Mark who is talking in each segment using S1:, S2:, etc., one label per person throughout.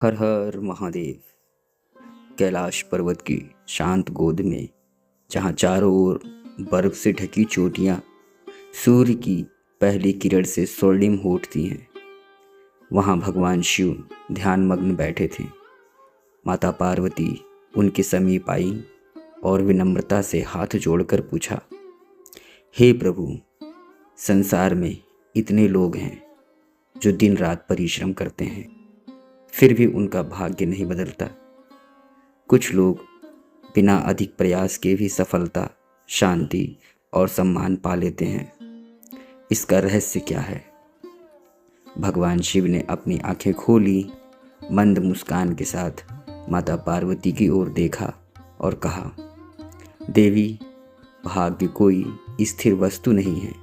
S1: हर हर महादेव। कैलाश पर्वत की शांत गोद में, जहाँ चारों ओर बर्फ से ढकी चोटियाँ सूर्य की पहली किरण से स्वर्णिम हो उठती हैं, वहाँ भगवान शिव ध्यानमग्न बैठे थे। माता पार्वती उनके समीप आई और विनम्रता से हाथ जोड़कर पूछा, हे प्रभु, संसार में इतने लोग हैं जो दिन रात परिश्रम करते हैं, फिर भी उनका भाग्य नहीं बदलता। कुछ लोग बिना अधिक प्रयास के भी सफलता, शांति और सम्मान पा लेते हैं। इसका रहस्य क्या है? भगवान शिव ने अपनी आंखें खोली, मंद मुस्कान के साथ माता पार्वती की ओर देखा और कहा, देवी, भाग्य कोई स्थिर वस्तु नहीं है।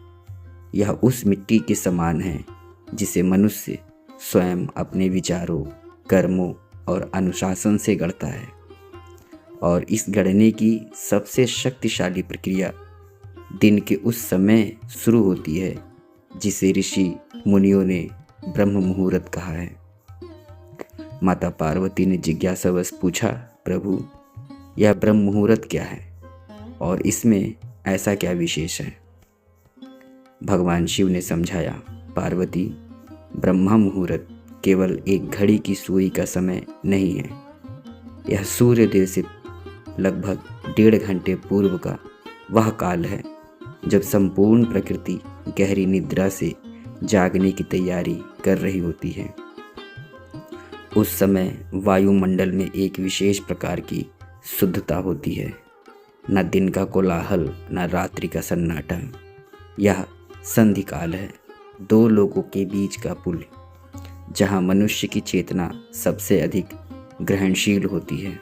S1: यह उस मिट्टी के समान है जिसे मनुष्य स्वयं अपने विचारों, कर्मों और अनुशासन से गढ़ता है। और इस गढ़ने की सबसे शक्तिशाली प्रक्रिया दिन के उस समय शुरू होती है जिसे ऋषि मुनियों ने ब्रह्म मुहूर्त कहा है। माता पार्वती ने जिज्ञासावश पूछा, प्रभु, यह ब्रह्म मुहूर्त क्या है और इसमें ऐसा क्या विशेष है? भगवान शिव ने समझाया, पार्वती, ब्रह्म मुहूर्त केवल एक घड़ी की सुई का समय नहीं है। यह सूर्योदय से लगभग 1.5 घंटे पूर्व का वह काल है जब संपूर्ण प्रकृति गहरी निद्रा से जागने की तैयारी कर रही होती है। उस समय वायुमंडल में एक विशेष प्रकार की शुद्धता होती है, न दिन का कोलाहल, न रात्रि का सन्नाटा। यह संधि काल है, दो लोगों के बीच का पुल, जहाँ मनुष्य की चेतना सबसे अधिक ग्रहणशील होती है।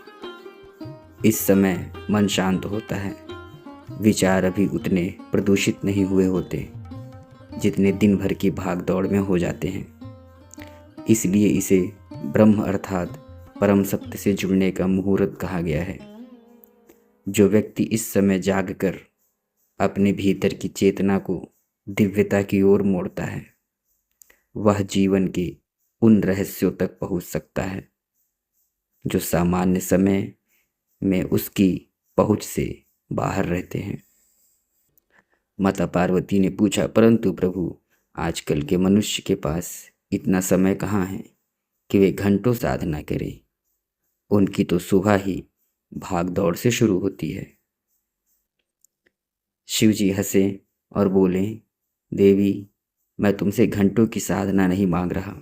S1: इस समय मन शांत होता है, विचार अभी उतने प्रदूषित नहीं हुए होते जितने दिन भर की भाग दौड़ में हो जाते हैं। इसलिए इसे ब्रह्म अर्थात परम सत्य से जुड़ने का मुहूर्त कहा गया है। जो व्यक्ति इस समय जागकर अपने भीतर की चेतना को दिव्यता की ओर मोड़ता है, वह जीवन के उन रहस्यों तक पहुंच सकता है जो सामान्य समय में उसकी पहुंच से बाहर रहते हैं। माता पार्वती ने पूछा, परंतु प्रभु, आजकल के मनुष्य के पास इतना समय कहाँ है कि वे घंटों साधना करें। उनकी तो सुबह ही भाग दौड़ से शुरू होती है। शिवजी हंसे और बोले, देवी, मैं तुमसे घंटों की साधना नहीं मांग रहा।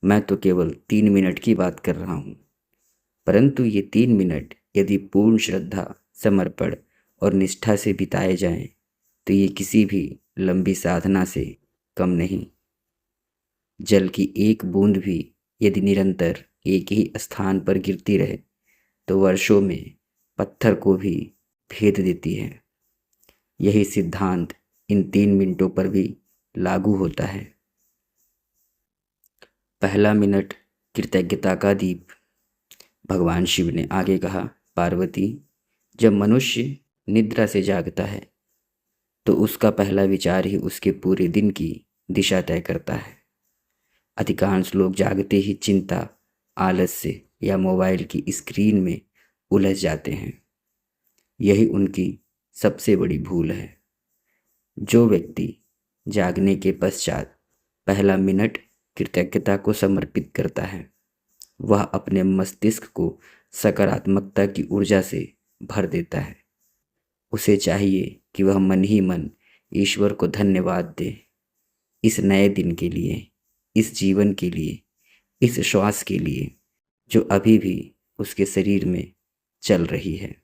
S1: मैं तो केवल 3 मिनट की बात कर रहा हूँ। परंतु ये 3 मिनट यदि पूर्ण श्रद्धा, समर्पण और निष्ठा से बिताए जाएं, तो ये किसी भी लंबी साधना से कम नहीं। जल की एक बूंद भी यदि निरंतर एक ही स्थान पर गिरती रहे, तो वर्षों में पत्थर को भी भेद देती है। यही सिद्धांत इन 3 मिनटों पर भी लागू होता है। पहला मिनट, कृतज्ञता का दीप। भगवान शिव ने आगे कहा, पार्वती, जब मनुष्य निद्रा से जागता है तो उसका पहला विचार ही उसके पूरे दिन की दिशा तय करता है। अधिकांश लोग जागते ही चिंता, आलस्य या मोबाइल की स्क्रीन में उलझ जाते हैं। यही उनकी सबसे बड़ी भूल है। जो व्यक्ति जागने के पश्चात पहला मिनट कृतज्ञता को समर्पित करता है, वह अपने मस्तिष्क को सकारात्मकता की ऊर्जा से भर देता है। उसे चाहिए कि वह मन ही मन ईश्वर को धन्यवाद दे, इस नए दिन के लिए, इस जीवन के लिए, इस श्वास के लिए जो अभी भी उसके शरीर में चल रही है।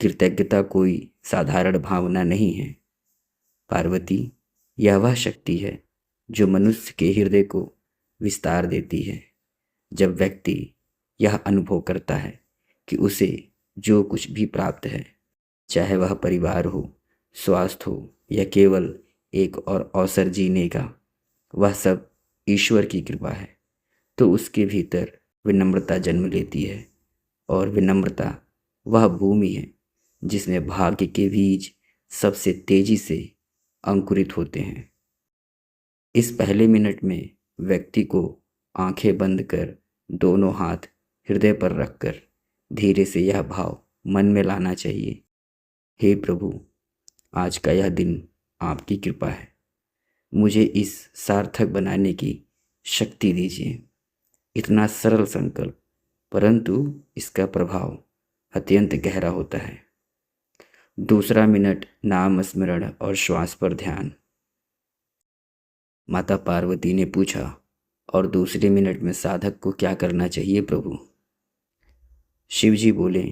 S1: कृतज्ञता कोई साधारण भावना नहीं है पार्वती, यह वह शक्ति है जो मनुष्य के हृदय को विस्तार देती है। जब व्यक्ति यह अनुभव करता है कि उसे जो कुछ भी प्राप्त है, चाहे वह परिवार हो, स्वास्थ्य हो या केवल एक और अवसर जीने का, वह सब ईश्वर की कृपा है, तो उसके भीतर विनम्रता जन्म लेती है। और विनम्रता वह भूमि है जिसमें भाग्य के बीज सबसे तेजी से अंकुरित होते हैं। इस पहले मिनट में व्यक्ति को आंखें बंद कर दोनों हाथ हृदय पर रखकर धीरे से यह भाव मन में लाना चाहिए, हे प्रभु, आज का यह दिन आपकी कृपा है। मुझे इस सार्थक बनाने की शक्ति दीजिए। इतना सरल संकल्प, परंतु इसका प्रभाव अत्यंत गहरा होता है। दूसरा मिनट नाम स्मरण और श्वास पर ध्यान। माता पार्वती ने पूछा, और दूसरे मिनट में साधक को क्या करना चाहिए प्रभु? शिवजी बोले,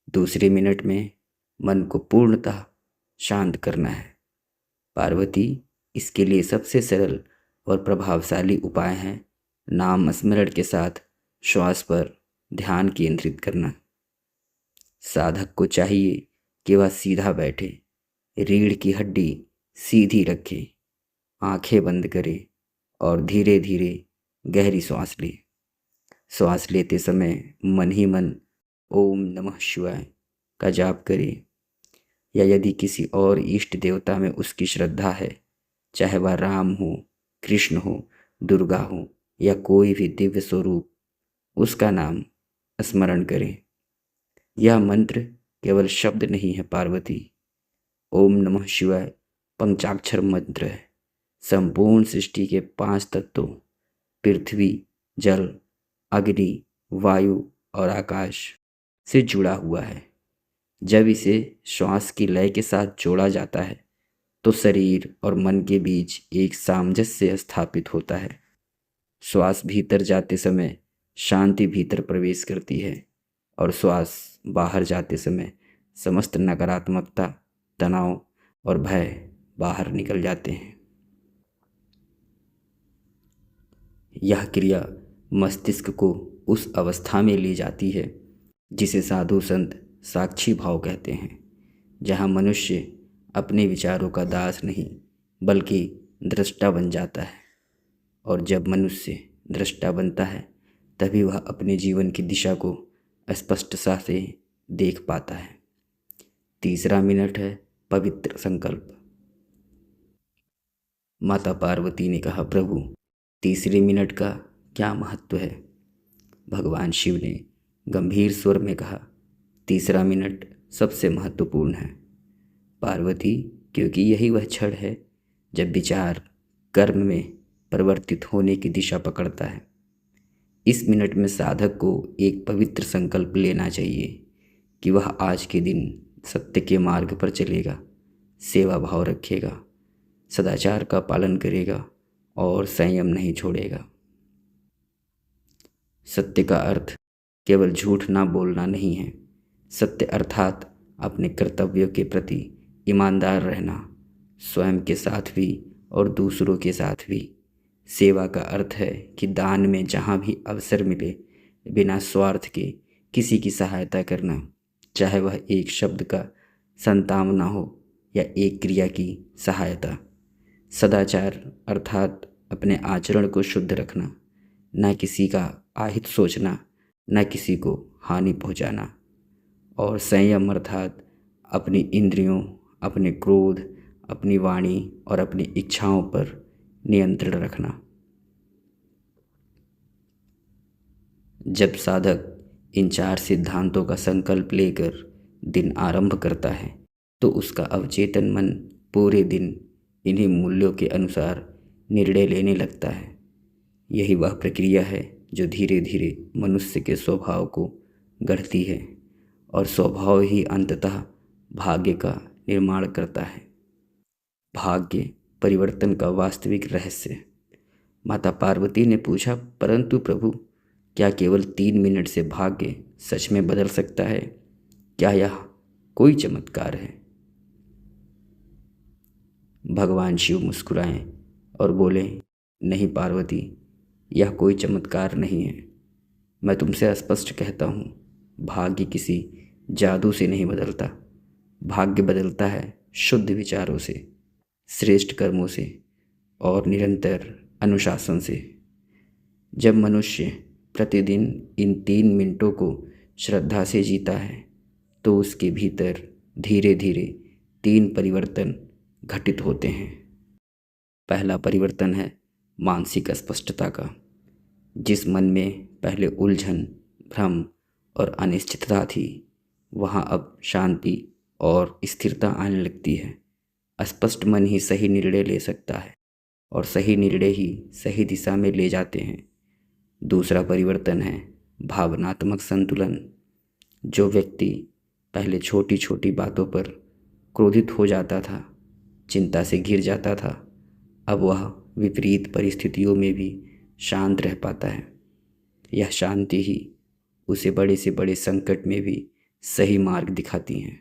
S1: दूसरे मिनट में मन को पूर्णतः शांत करना है। पार्वती, इसके लिए सबसे सरल और प्रभावशाली उपाय है नाम स्मरण के साथ श्वास पर ध्यान केंद्रित करना। साधक को चाहिए कि वह सीधा बैठे, रीढ़ की हड्डी सीधी रखे, आंखें बंद करे और धीरे धीरे गहरी सांस ले। श्वास लेते समय मन ही मन ओम नमः शिवाय का जाप करे, या यदि किसी और इष्ट देवता में उसकी श्रद्धा है, चाहे वह राम हो, कृष्ण हो, दुर्गा हो या कोई भी दिव्य स्वरूप, उसका नाम स्मरण करें। यह मंत्र केवल शब्द नहीं है पार्वती, ओम नमः शिवाय पंचाक्षर मंत्र है। संपूर्ण सृष्टि के 5 तत्वों पृथ्वी, जल, अग्नि, वायु और आकाश से जुड़ा हुआ है। जब इसे श्वास की लय के साथ जोड़ा जाता है तो शरीर और मन के बीच एक सामंजस्य स्थापित होता है। श्वास भीतर जाते समय शांति भीतर प्रवेश करती है और श्वास बाहर जाते समय समस्त नकारात्मकता, तनाव और भय बाहर निकल जाते हैं। यह क्रिया मस्तिष्क को उस अवस्था में ले जाती है जिसे साधु संत साक्षी भाव कहते हैं, जहाँ मनुष्य अपने विचारों का दास नहीं बल्कि दृष्टा बन जाता है। और जब मनुष्य दृष्टा बनता है तभी वह अपने जीवन की दिशा को स्पष्टता से देख पाता है। तीसरा मिनट है पवित्र संकल्प। माता पार्वती ने कहा, प्रभु, तीसरे मिनट का क्या महत्व है? भगवान शिव ने गंभीर स्वर में कहा, तीसरा मिनट सबसे महत्वपूर्ण है पार्वती, क्योंकि यही वह क्षण है जब विचार कर्म में परिवर्तित होने की दिशा पकड़ता है। इस मिनट में साधक को एक पवित्र संकल्प लेना चाहिए कि वह आज के दिन सत्य के मार्ग पर चलेगा, सेवा भाव रखेगा, सदाचार का पालन करेगा और संयम नहीं छोड़ेगा। सत्य का अर्थ केवल झूठ ना बोलना नहीं है। सत्य अर्थात अपने कर्तव्यों के प्रति ईमानदार रहना, स्वयं के साथ भी और दूसरों के साथ भी। सेवा का अर्थ है कि दान में जहाँ भी अवसर मिले बिना स्वार्थ के किसी की सहायता करना, चाहे वह एक शब्द का संतावना हो या एक क्रिया की सहायता। सदाचार अर्थात अपने आचरण को शुद्ध रखना, न किसी का अहित सोचना, न किसी को हानि पहुंचाना। और संयम अर्थात अपनी इंद्रियों, अपने क्रोध, अपनी वाणी और अपनी इच्छाओं पर नियंत्रण रखना। जब साधक इन 4 सिद्धांतों का संकल्प लेकर दिन आरंभ करता है तो उसका अवचेतन मन पूरे दिन इन्हीं मूल्यों के अनुसार निर्णय लेने लगता है। यही वह प्रक्रिया है जो धीरे धीरे मनुष्य के स्वभाव को गढ़ती है और स्वभाव ही अंततः भाग्य का निर्माण करता है। भाग्य परिवर्तन का वास्तविक रहस्य। माता पार्वती ने पूछा, परंतु प्रभु, क्या केवल 3 मिनट से भाग्य सच में बदल सकता है? क्या यह कोई चमत्कार है? भगवान शिव मुस्कुराए और बोले, नहीं पार्वती, यह कोई चमत्कार नहीं है। मैं तुमसे स्पष्ट कहता हूँ, भाग्य किसी जादू से नहीं बदलता। भाग्य बदलता है शुद्ध विचारों से, श्रेष्ठ कर्मों से और निरंतर अनुशासन से। जब मनुष्य प्रतिदिन इन 3 मिनटों को श्रद्धा से जीता है तो उसके भीतर धीरे धीरे 3 परिवर्तन घटित होते हैं। पहला परिवर्तन है मानसिक स्पष्टता का। जिस मन में पहले उलझन, भ्रम और अनिश्चितता थी, वहाँ अब शांति और स्थिरता आने लगती है। स्पष्ट मन ही सही निर्णय ले सकता है और सही निर्णय ही सही दिशा में ले जाते हैं। दूसरा परिवर्तन है भावनात्मक संतुलन। जो व्यक्ति पहले छोटी छोटी बातों पर क्रोधित हो जाता था, चिंता से घिर जाता था, अब वह विपरीत परिस्थितियों में भी शांत रह पाता है। यह शांति ही उसे बड़े से बड़े संकट में भी सही मार्ग दिखाती है।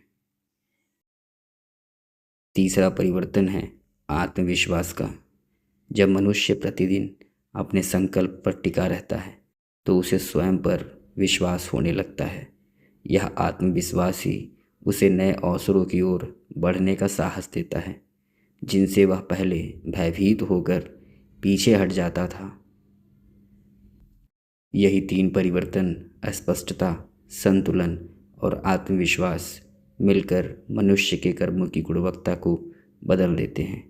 S1: तीसरा परिवर्तन है आत्मविश्वास का। जब मनुष्य प्रतिदिन अपने संकल्प पर टिका रहता है तो उसे स्वयं पर विश्वास होने लगता है। यह आत्मविश्वास ही उसे नए अवसरों की ओर बढ़ने का साहस देता है, जिनसे वह पहले भयभीत होकर पीछे हट जाता था। यही तीन परिवर्तन, स्पष्टता, संतुलन और आत्मविश्वास, मिलकर मनुष्य के कर्मों की गुणवत्ता को बदल देते हैं।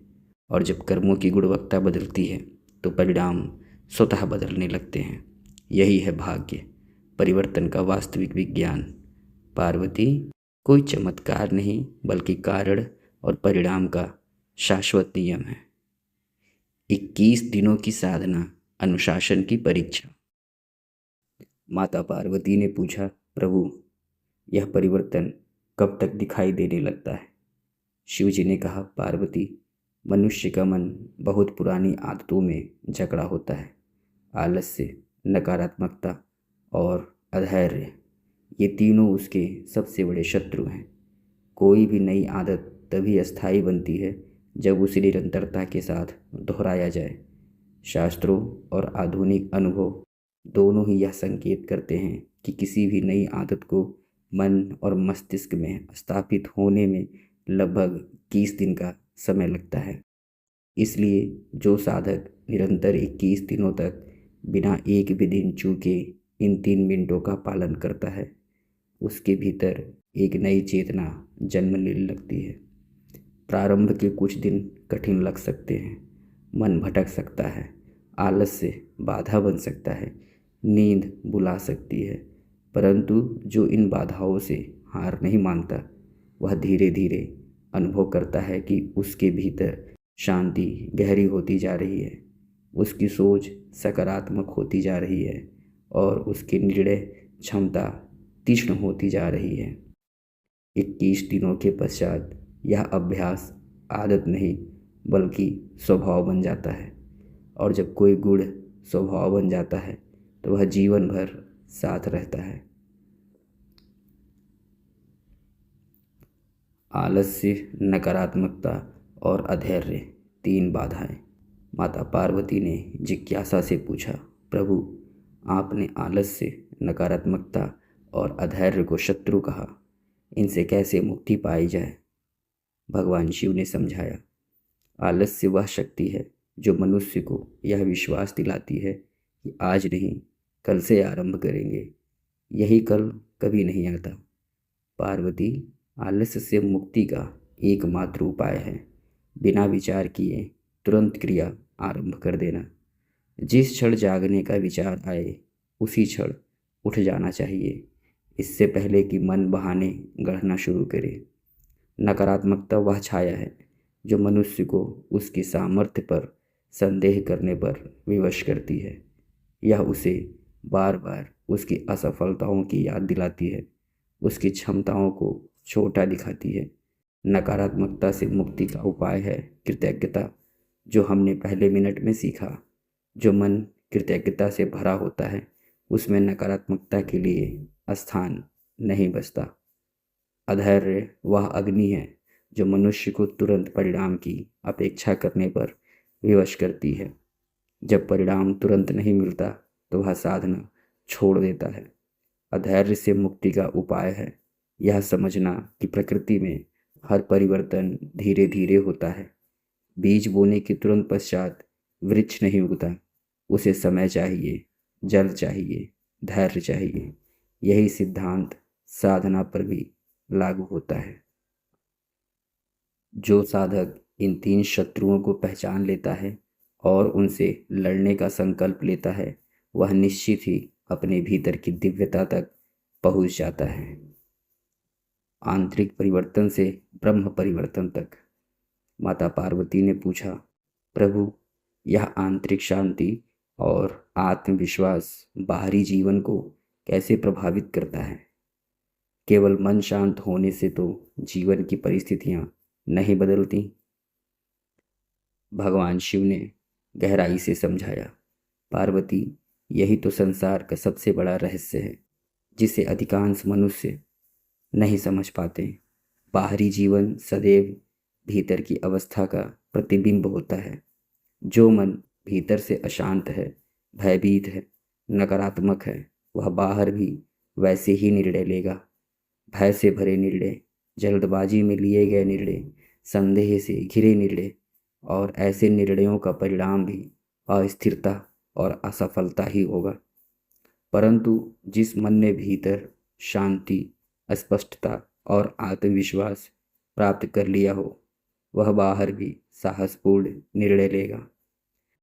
S1: और जब कर्मों की गुणवत्ता बदलती है तो परिणाम स्वतः बदलने लगते हैं। यही है भाग्य, परिवर्तन का वास्तविक विज्ञान। पार्वती, कोई चमत्कार नहीं बल्कि कारण और परिणाम का शाश्वत नियम है। 21 दिनों की साधना, अनुशासन की परीक्षा। माता पार्वती ने पूछा, प्रभु, यह परिवर्तन कब तक दिखाई देने लगता है? शिव जी ने कहा, पार्वती, मनुष्य का मन बहुत पुरानी आदतों में जकड़ा होता है। आलस्य, नकारात्मकता और अधैर्य, ये तीनों उसके सबसे बड़े शत्रु हैं। कोई भी नई आदत तभी अस्थायी बनती है जब उसे निरंतरता के साथ दोहराया जाए। शास्त्रों और आधुनिक अनुभव दोनों ही यह संकेत करते हैं कि किसी भी नई आदत को मन और मस्तिष्क में स्थापित होने में लगभग 21 दिन का समय लगता है। इसलिए जो साधक निरंतर 21 दिनों तक बिना एक भी दिन चूके इन 3 मिनटों का पालन करता है, उसके भीतर एक नई चेतना जन्म लेने लगती है। प्रारंभ के कुछ दिन कठिन लग सकते हैं, मन भटक सकता है, आलस्य बाधा बन सकता है, नींद बुला सकती है, परंतु जो इन बाधाओं से हार नहीं मानता, वह धीरे धीरे अनुभव करता है कि उसके भीतर शांति गहरी होती जा रही है, उसकी सोच सकारात्मक होती जा रही है और उसकी निर्णय क्षमता तीक्ष्ण होती जा रही है। 21 दिनों के पश्चात यह अभ्यास आदत नहीं बल्कि स्वभाव बन जाता है, और जब कोई गुण स्वभाव बन जाता है तो वह जीवन भर साथ रहता है। आलस्य, नकारात्मकता और अधैर्य, 3 बाधाएं। माता पार्वती ने जिज्ञासा से पूछा, प्रभु, आपने आलस्य, नकारात्मकता और अधैर्य को शत्रु कहा, इनसे कैसे मुक्ति पाई जाए? भगवान शिव ने समझाया, आलस्य वह शक्ति है जो मनुष्य को यह विश्वास दिलाती है कि आज नहीं कल से आरंभ करेंगे, यही कल कभी नहीं आता। पार्वती, आलस्य से मुक्ति का एकमात्र उपाय है बिना विचार किए तुरंत क्रिया आरंभ कर देना। जिस क्षण जागने का विचार आए उसी क्षण उठ जाना चाहिए, इससे पहले कि मन बहाने गढ़ना शुरू करे। नकारात्मकता वह छाया है जो मनुष्य को उसकी सामर्थ्य पर संदेह करने पर विवश करती है। यह उसे बार बार उसकी असफलताओं की याद दिलाती है, उसकी क्षमताओं को छोटा दिखाती है। नकारात्मकता से मुक्ति का उपाय है कृतज्ञता, जो हमने पहले मिनट में सीखा। जो मन कृतज्ञता से भरा होता है उसमें नकारात्मकता के लिए स्थान नहीं बचता। अधैर्य वह अग्नि है जो मनुष्य को तुरंत परिणाम की अपेक्षा करने पर विवश करती है। जब परिणाम तुरंत नहीं मिलता तो वह साधना छोड़ देता है। अधैर्य से मुक्ति का उपाय है यह समझना कि प्रकृति में हर परिवर्तन धीरे धीरे होता है। बीज बोने के तुरंत पश्चात वृक्ष नहीं उगता, उसे समय चाहिए, जल चाहिए, धैर्य चाहिए। यही सिद्धांत साधना पर भी लागू होता है। जो साधक इन 3 शत्रुओं को पहचान लेता है और उनसे लड़ने का संकल्प लेता है, वह निश्चित ही अपने भीतर की दिव्यता तक पहुंच जाता है। आंतरिक परिवर्तन से ब्रह्म परिवर्तन तक। माता पार्वती ने पूछा, प्रभु, यह आंतरिक शांति और आत्मविश्वास बाहरी जीवन को कैसे प्रभावित करता है? केवल मन शांत होने से तो जीवन की परिस्थितियां नहीं बदलती। भगवान शिव ने गहराई से समझाया, पार्वती, यही तो संसार का सबसे बड़ा रहस्य है, जिसे अधिकांश मनुष्य नहीं समझ पाते। बाहरी जीवन सदैव भीतर की अवस्था का प्रतिबिंब होता है। जो मन भीतर से अशांत है, भयभीत है, नकारात्मक है, वह बाहर भी वैसे ही निर्णय लेगा। भय से भरे निर्णय, जल्दबाजी में लिए गए निर्णय, संदेह से घिरे निर्णय, और ऐसे निर्णयों का परिणाम भी अस्थिरता और असफलता ही होगा। परंतु जिस मन ने भीतर शांति, स्पष्टता और आत्मविश्वास प्राप्त कर लिया हो, वह बाहर भी साहसपूर्ण निर्णय लेगा,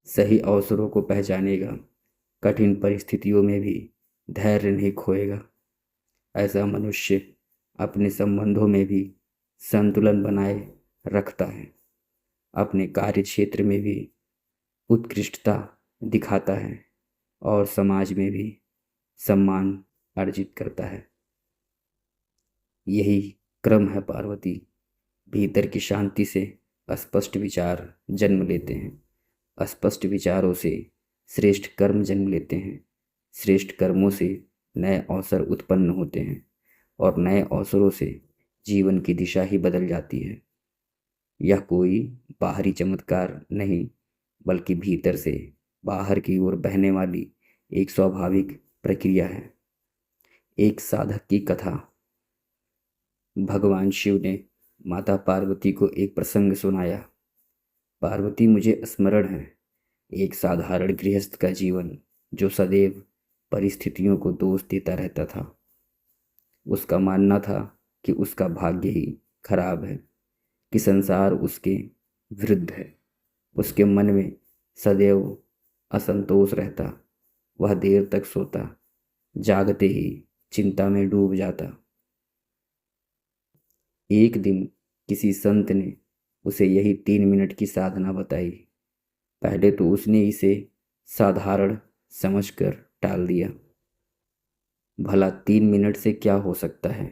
S1: सही अवसरों को पहचानेगा, कठिन परिस्थितियों में भी धैर्य नहीं खोएगा। ऐसा मनुष्य अपने संबंधों में भी संतुलन बनाए रखता है, अपने कार्य क्षेत्र में भी उत्कृष्टता दिखाता है और समाज में भी सम्मान अर्जित करता है। यही क्रम है पार्वती। भीतर की शांति से अस्पष्ट विचार जन्म लेते हैं, अस्पष्ट विचारों से श्रेष्ठ कर्म जन्म लेते हैं, श्रेष्ठ कर्मों से नए अवसर उत्पन्न होते हैं, और नए अवसरों से जीवन की दिशा ही बदल जाती है। यह कोई बाहरी चमत्कार नहीं, बल्कि भीतर से बाहर की ओर बहने वाली एक स्वाभाविक प्रक्रिया है। एक साधक की कथा। भगवान शिव ने माता पार्वती को एक प्रसंग सुनाया। पार्वती, मुझे स्मरण है एक साधारण गृहस्थ का जीवन, जो सदैव परिस्थितियों को दोष देता रहता था। उसका मानना था कि उसका भाग्य ही खराब है, कि संसार उसके विरुद्ध है। उसके मन में सदैव असंतोष रहता। वह देर तक सोता, जागते ही चिंता में डूब जाता। एक दिन किसी संत ने उसे यही 3 मिनट की साधना बताई। पहले तो उसने इसे साधारण समझकर टाल दिया। भला 3 मिनट से क्या हो सकता है?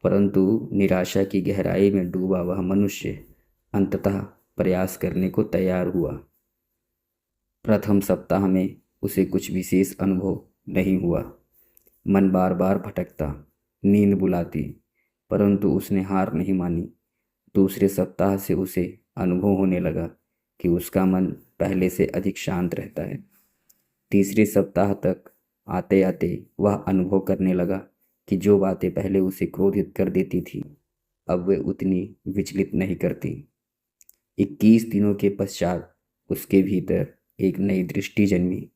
S1: परंतु निराशा की गहराई में डूबा वह मनुष्य अंततः प्रयास करने को तैयार हुआ। प्रथम सप्ताह में उसे कुछ विशेष अनुभव नहीं हुआ। मन बार बार भटकता, नींद बुलाती, परंतु उसने हार नहीं मानी। दूसरे सप्ताह से उसे अनुभव होने लगा कि उसका मन पहले से अधिक शांत रहता है। तीसरे सप्ताह तक आते आते वह अनुभव करने लगा कि जो बातें पहले उसे क्रोधित कर देती थी, अब वे उतनी विचलित नहीं करती। 21 दिनों के पश्चात उसके भीतर एक नई दृष्टि जन्मी।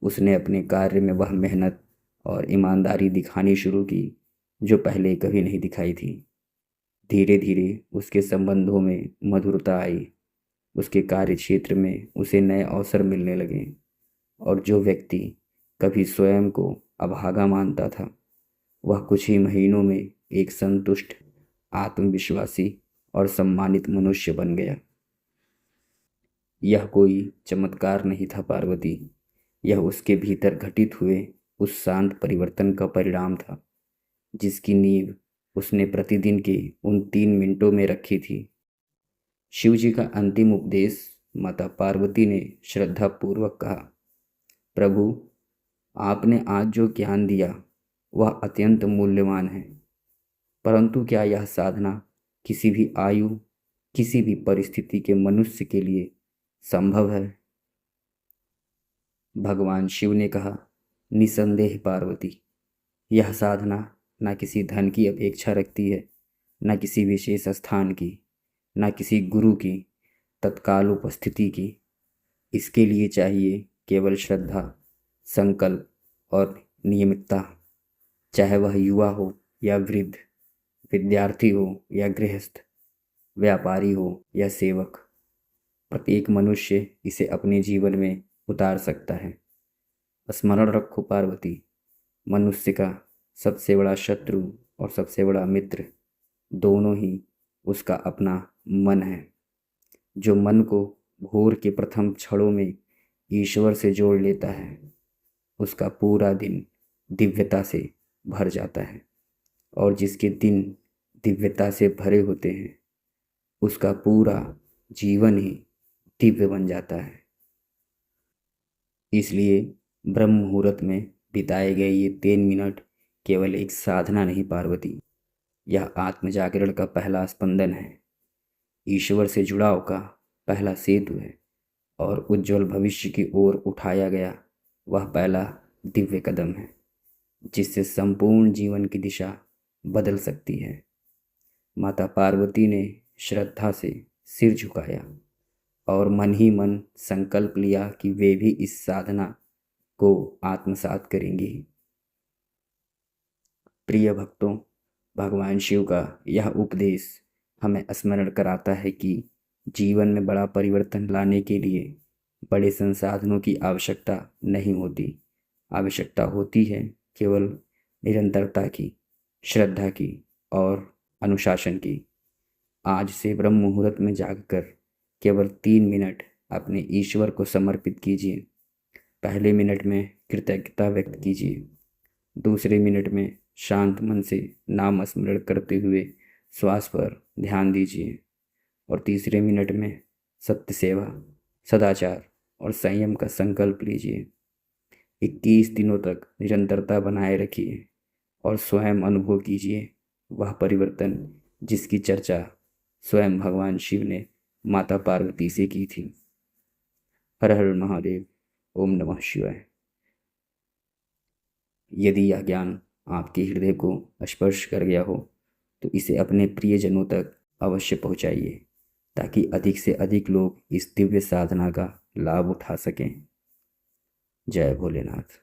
S1: उसने अपने कार्य में वह मेहनत और ईमानदारी दिखानी शुरू की जो पहले कभी नहीं दिखाई थी। धीरे धीरे उसके संबंधों में मधुरता आई। उसके कार्य क्षेत्र में उसे नए अवसर मिलने लगे, और जो व्यक्ति कभी स्वयं को अभागा मानता था, वह कुछ ही महीनों में एक संतुष्ट, आत्मविश्वासी और सम्मानित मनुष्य बन गया। यह कोई चमत्कार नहीं था पार्वती, यह उसके भीतर घटित हुए उस शांत परिवर्तन का परिणाम था, जिसकी नींव उसने प्रतिदिन के उन 3 मिनटों में रखी थी। शिव जी का अंतिम उपदेश। माता पार्वती ने श्रद्धापूर्वक कहा, प्रभु, आपने आज जो ज्ञान दिया वह अत्यंत मूल्यवान है, परंतु क्या यह साधना किसी भी आयु, किसी भी परिस्थिति के मनुष्य के लिए संभव है? भगवान शिव ने कहा, निसंदेह पार्वती, यह साधना न किसी धन की अपेक्षा रखती है, न किसी विशेष स्थान की, न किसी गुरु की तत्काल उपस्थिति की। इसके लिए चाहिए केवल श्रद्धा, संकल्प और नियमितता। चाहे वह युवा हो या वृद्ध, विद्यार्थी हो या गृहस्थ, व्यापारी हो या सेवक, प्रत्येक मनुष्य इसे अपने जीवन में उतार सकता है। स्मरण रखो पार्वती, मनुष्य का सबसे बड़ा शत्रु और सबसे बड़ा मित्र दोनों ही उसका अपना मन है। जो मन को भोर के प्रथम क्षणों में ईश्वर से जोड़ लेता है, उसका पूरा दिन दिव्यता से भर जाता है, और जिसके दिन दिव्यता से भरे होते हैं, उसका पूरा जीवन ही दिव्य बन जाता है। इसलिए ब्रह्म मुहूर्त में बिताए गए ये 3 मिनट केवल एक साधना नहीं पार्वती, यह आत्म जागरण का पहला स्पंदन है, ईश्वर से जुड़ाव का पहला सेतु है, और उज्जवल भविष्य की ओर उठाया गया वह पहला दिव्य कदम है, जिससे संपूर्ण जीवन की दिशा बदल सकती है। माता पार्वती ने श्रद्धा से सिर झुकाया और मन ही मन संकल्प लिया कि वे भी इस साधना को आत्मसात करेंगी। प्रिय भक्तों, भगवान शिव का यह उपदेश हमें स्मरण कराता है कि जीवन में बड़ा परिवर्तन लाने के लिए बड़े संसाधनों की आवश्यकता नहीं होती। आवश्यकता होती है केवल निरंतरता की, श्रद्धा की और अनुशासन की। आज से ब्रह्म मुहूर्त में जागकर केवल 3 मिनट अपने ईश्वर को समर्पित कीजिए। पहले मिनट में कृतज्ञता व्यक्त कीजिए, दूसरे मिनट में शांत मन से नाम स्मरण करते हुए श्वास पर ध्यान दीजिए, और तीसरे मिनट में सत्य सेवा, सदाचार और संयम का संकल्प लीजिए। 21 दिनों तक निरंतरता बनाए रखिए और स्वयं अनुभव कीजिए वह परिवर्तन जिसकी चर्चा स्वयं भगवान शिव ने माता पार्वती से की थी। हर हर महादेव, ओम नमः शिवाय। यदि यह ज्ञान आपके हृदय को स्पर्श कर गया हो तो इसे अपने प्रियजनों तक अवश्य पहुंचाइए, ताकि अधिक से अधिक लोग इस दिव्य साधना का लाभ उठा सकें। जय भोलेनाथ।